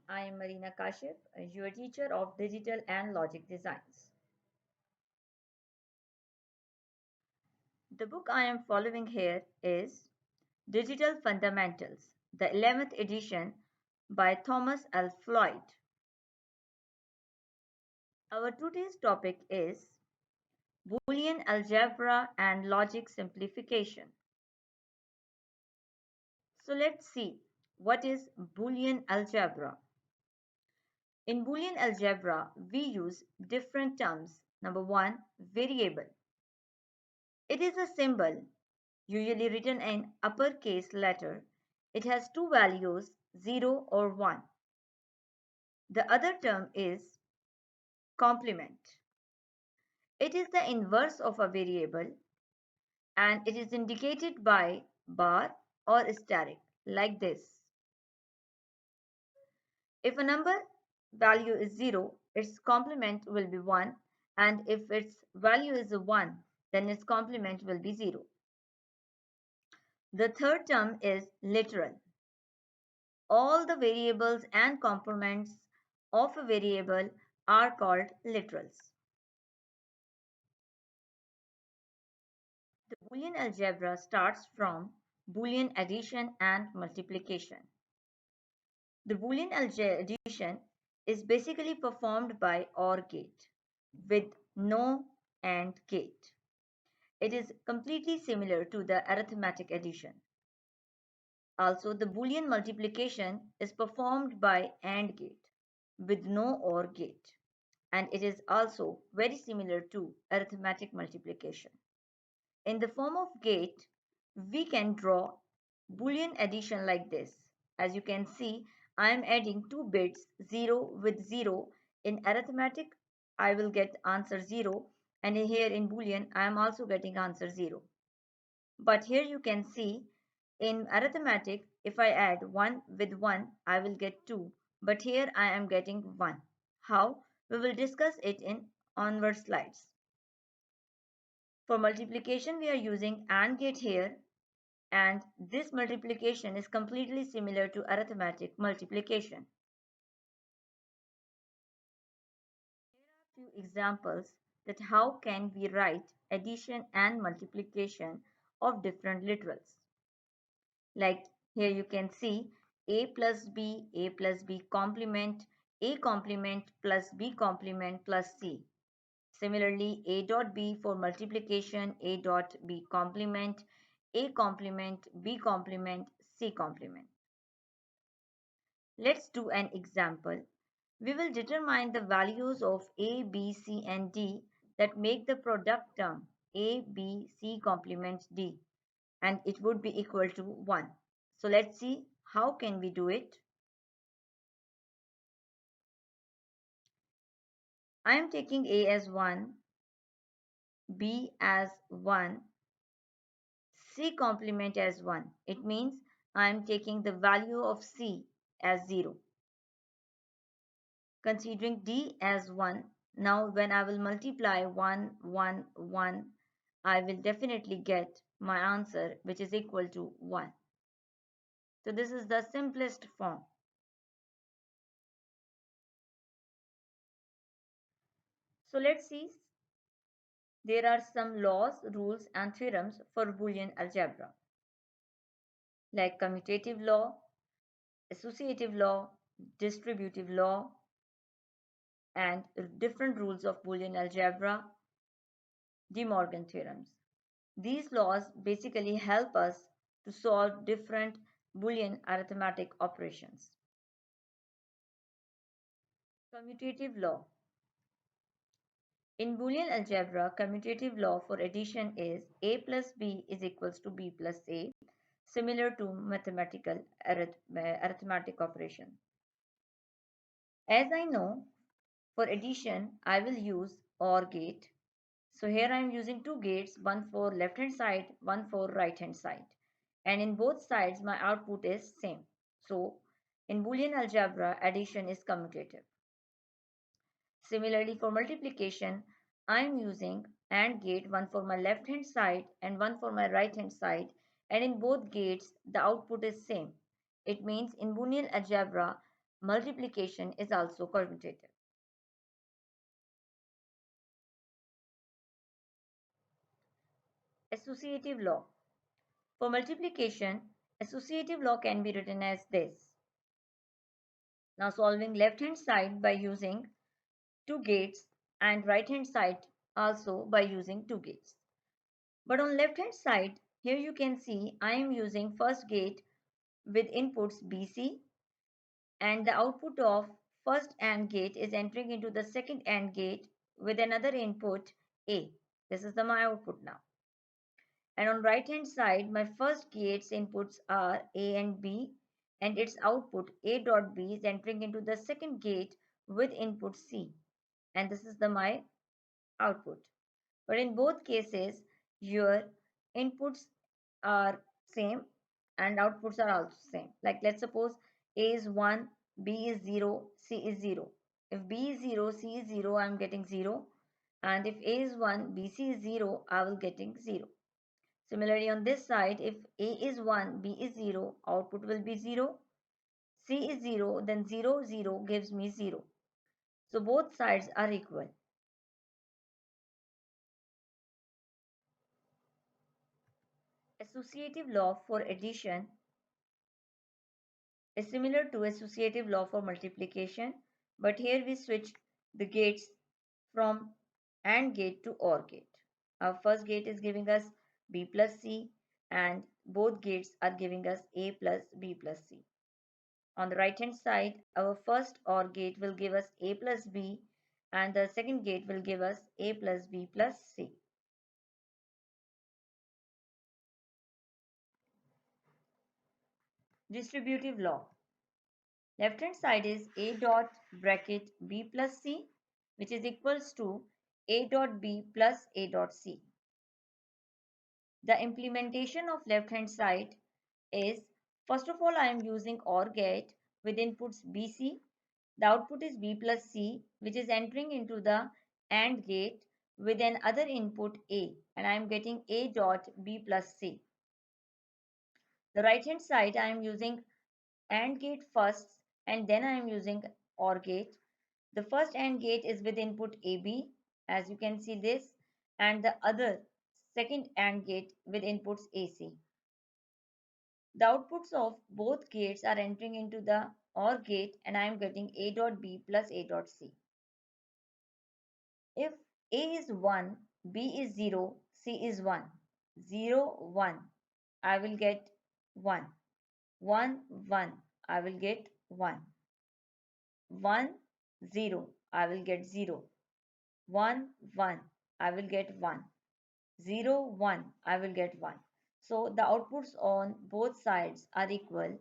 I am Marina Kashif, your teacher of Digital and Logic Designs. The book I am following here is Digital Fundamentals, the 11th edition by Thomas L. Floyd. Our today's topic is Boolean Algebra and Logic Simplification. So let's see what is Boolean Algebra. In Boolean Algebra, we use different terms. Number one, variable. It is a symbol, usually written in uppercase letter. It has two values, 0 or 1. The other term is complement. It is the inverse of a variable and it is indicated by bar or asterisk like this. If a number value is 0, its complement will be 1, and if its value is a 1, then its complement will be 0. The third term is literal. All the variables and complements of a variable are called literals. The Boolean algebra starts from Boolean addition and multiplication. The Boolean addition is basically performed by OR gate with no AND gate. It is completely similar to the arithmetic addition. Also, the Boolean multiplication is performed by AND gate with no OR gate, and it is also very similar to arithmetic multiplication. In the form of gate, we can draw Boolean addition like this. As you can see, I am adding two bits 0 with 0. In arithmetic, I will get answer 0, and here in Boolean, I am also getting answer 0. But here you can see in arithmetic, if I add 1 with 1, I will get 2. But here I am getting 1. How? We will discuss it in onward slides. For multiplication, we are using AND gate here, and this multiplication is completely similar to arithmetic multiplication. Here are few examples that how can we write addition and multiplication of different literals. Like here you can see a plus b complement, a complement plus b complement plus c. Similarly, a dot b for multiplication, a dot b complement, a complement, b complement, c complement. Let's do an example. We will determine the values of a, b, c and d that make the product term a, b, c complement d, and it would be equal to 1. So let's see how can we do it. I am taking a as 1, b as 1, c complement as 1. It means I am taking the value of c as 0. Considering d as 1, now when I will multiply 1, 1, 1, I will definitely get my answer which is equal to 1. So this is the simplest form. So let's see. There are some laws, rules and theorems for Boolean algebra, like commutative law, associative law, distributive law, and different rules of Boolean algebra, De Morgan theorems. These laws basically help us to solve different Boolean arithmetic operations. Commutative law. In Boolean algebra, commutative law for addition is a plus b is equals to b plus a, similar to mathematical arithmetic operation. As I know, for addition, I will use OR gate. So here I am using two gates, one for left hand side, one for right hand side. And in both sides, my output is same. So in Boolean algebra, addition is commutative. Similarly, for multiplication, I am using AND gate, one for my left hand side and one for my right hand side. And in both gates, the output is same. It means in Boolean algebra, multiplication is also commutative. Associative law. For multiplication, associative law can be written as this. Now solving left hand side by using two gates and right hand side also by using two gates. But on left hand side, here you can see I am using first gate with inputs BC, and the output of first AND gate is entering into the second AND gate with another input A. This is my output now. And on right hand side, my first gate's inputs are A and B, and its output A dot B is entering into the second gate with input C, and this is my output. But in both cases, your inputs are same and outputs are also same. Like let's suppose A is 1, B is 0, C is 0. If B is 0, C is 0, I am getting 0. And if A is 1, BC is 0, I will getting 0. Similarly, on this side, if A is 1, B is 0, output will be 0. C is 0, then 0, 0 gives me 0. So both sides are equal. Associative law for addition is similar to associative law for multiplication, but here we switch the gates from AND gate to OR gate. Our first gate is giving us B plus C, and both gates are giving us A plus B plus C. On the right hand side, our first OR gate will give us A plus B, and the second gate will give us A plus B plus C. Distributive law. Left hand side is A dot bracket B plus C, which is equals to A dot B plus A dot C. The implementation of left hand side is, first of all, I am using OR gate with inputs BC. The output is B plus C, which is entering into the AND gate with an other input A, and I am getting A dot B plus C. The right hand side, I am using AND gate first, and then I am using OR gate. The first AND gate is with input AB, as you can see this, and the other second AND gate with inputs AC. The outputs of both gates are entering into the OR gate, and I am getting A dot B plus A dot C. If A is 1, B is 0, C is 1, 0, 1, I will get 1, 1, 1, I will get 1, 1, 0, I will get 0, 1, 1, I will get 1, 0, 1, I will get 1. So the outputs on both sides are equal.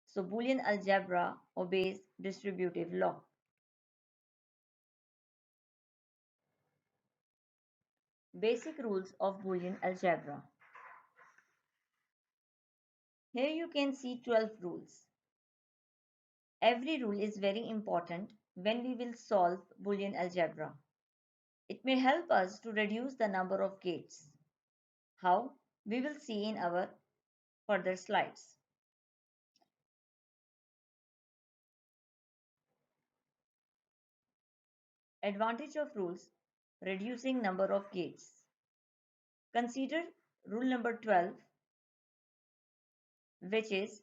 So Boolean algebra obeys distributive law. Basic rules of Boolean algebra. Here you can see 12 rules. Every rule is very important when we will solve Boolean algebra. It may help us to reduce the number of gates. How? We will see in our further slides. Advantage of rules: reducing number of gates. Consider rule number 12, which is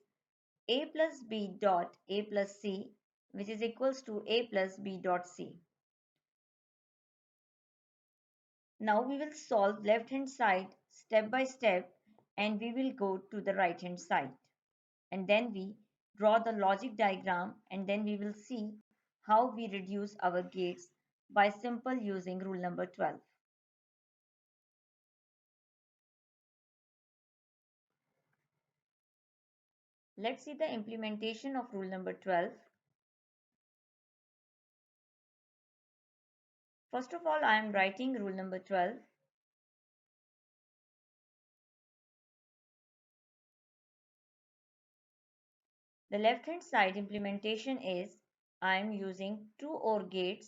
a plus b dot a plus c, which is equals to a plus b dot c. Now we will solve left hand side step by step, and we will go to the right hand side. And then we draw the logic diagram, and then we will see how we reduce our gates by simple using rule number 12. Let's see the implementation of rule number 12. First of all, I am writing rule number 12. The left hand side implementation is I am using two OR gates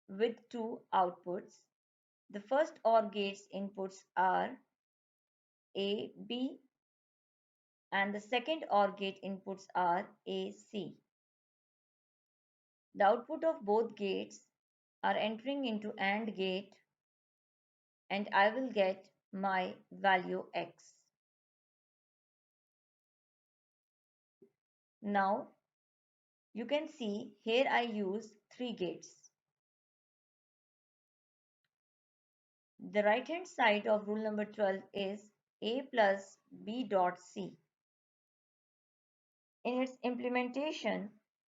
with two outputs. The first OR gate's inputs are A, B, and the second OR gate inputs are A, C. The output of both gates are entering into AND gate and I will get my value x. Now you can see here I use 3 gates. The right hand side of rule number 12 is a plus b dot c. In its implementation,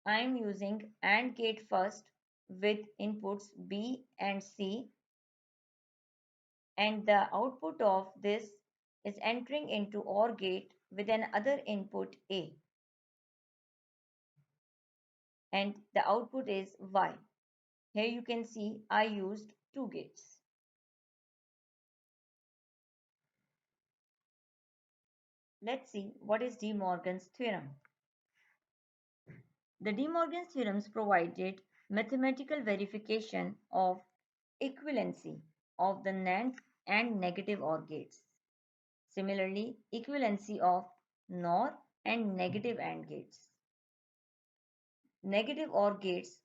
I am using AND gate first with inputs b and c, and the output of this is entering into OR gate with another input a, and the output is y. Here you can see I used 2 gates. Let's see what is De Morgan's theorem. The De Morgan's theorems provided mathematical verification of equivalency of the NAND and negative OR gates. Similarly, equivalency of NOR and negative AND gates. Negative OR gates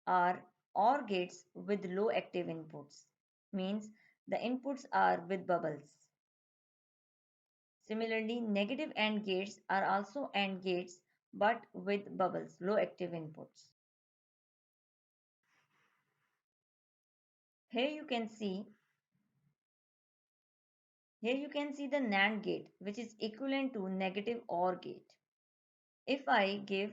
are OR gates with low active inputs, means the inputs are with bubbles. Similarly, negative AND gates are also AND gates but with bubbles, low active inputs. Here you can see the NAND gate, which is equivalent to negative OR gate. If I give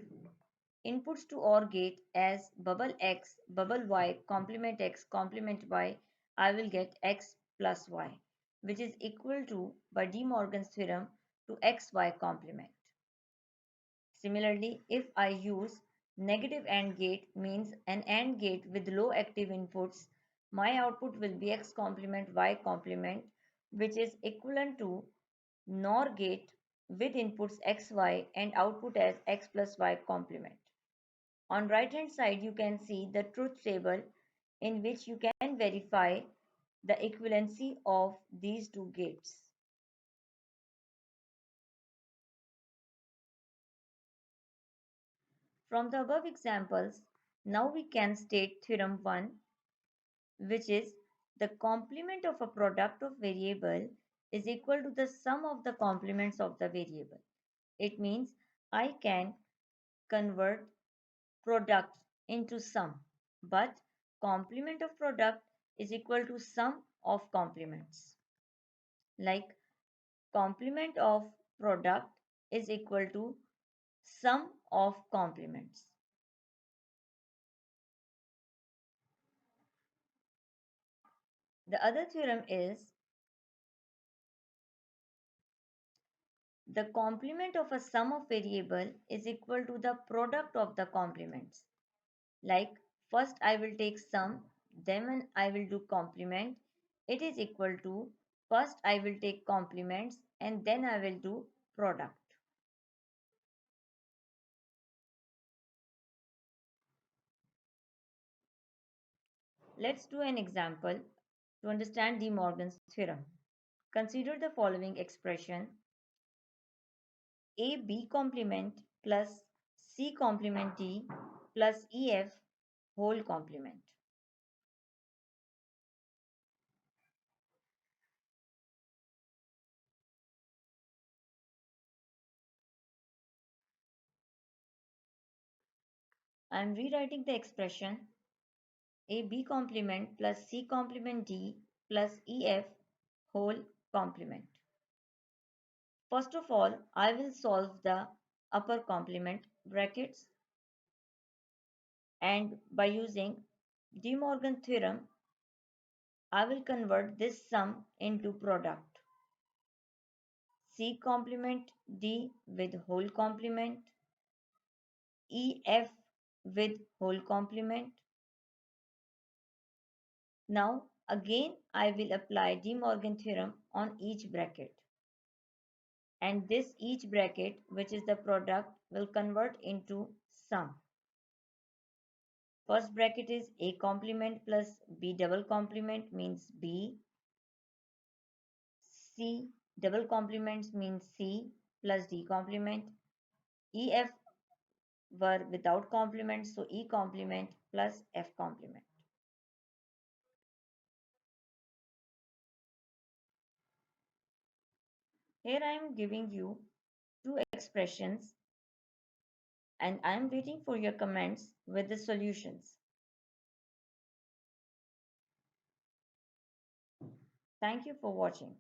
inputs to OR gate as bubble x, bubble y, complement x, complement y, I will get x plus y, which is equal to, by De Morgan's theorem, to xy complement. Similarly, if I use negative AND gate, means an AND gate with low active inputs, my output will be x complement y complement, which is equivalent to NOR gate with inputs xy and output as x plus y complement. On right hand side you can see the truth table in which you can verify the equivalency of these two gates. From the above examples, now we can state theorem 1, which is the complement of a product of variable is equal to the sum of the complements of the variable. It means I can convert product into sum, but complement of product is equal to sum of complements. Like complement of product is equal to sum of complements. The other theorem is the complement of a sum of variable is equal to the product of the complements. Like first I will take sum, then I will do complement. It is equal to first I will take complements and then I will do product. Let's do an example to understand De Morgan's theorem. Consider the following expression: a b complement plus c complement d plus ef whole complement. I am rewriting the expression a b complement plus c complement d plus ef whole complement. First of all, I will solve the upper complement brackets, and by using De Morgan theorem, I will convert this sum into product. C complement D with whole complement, EF with whole complement. Now again I will apply De Morgan theorem on each bracket. And this each bracket, which is the product, will convert into sum. First bracket is A complement plus B double complement means B. C double complements means C plus D complement. EF were without complement, so E complement plus F complement. Here I am giving you two expressions and I am waiting for your comments with the solutions. Thank you for watching.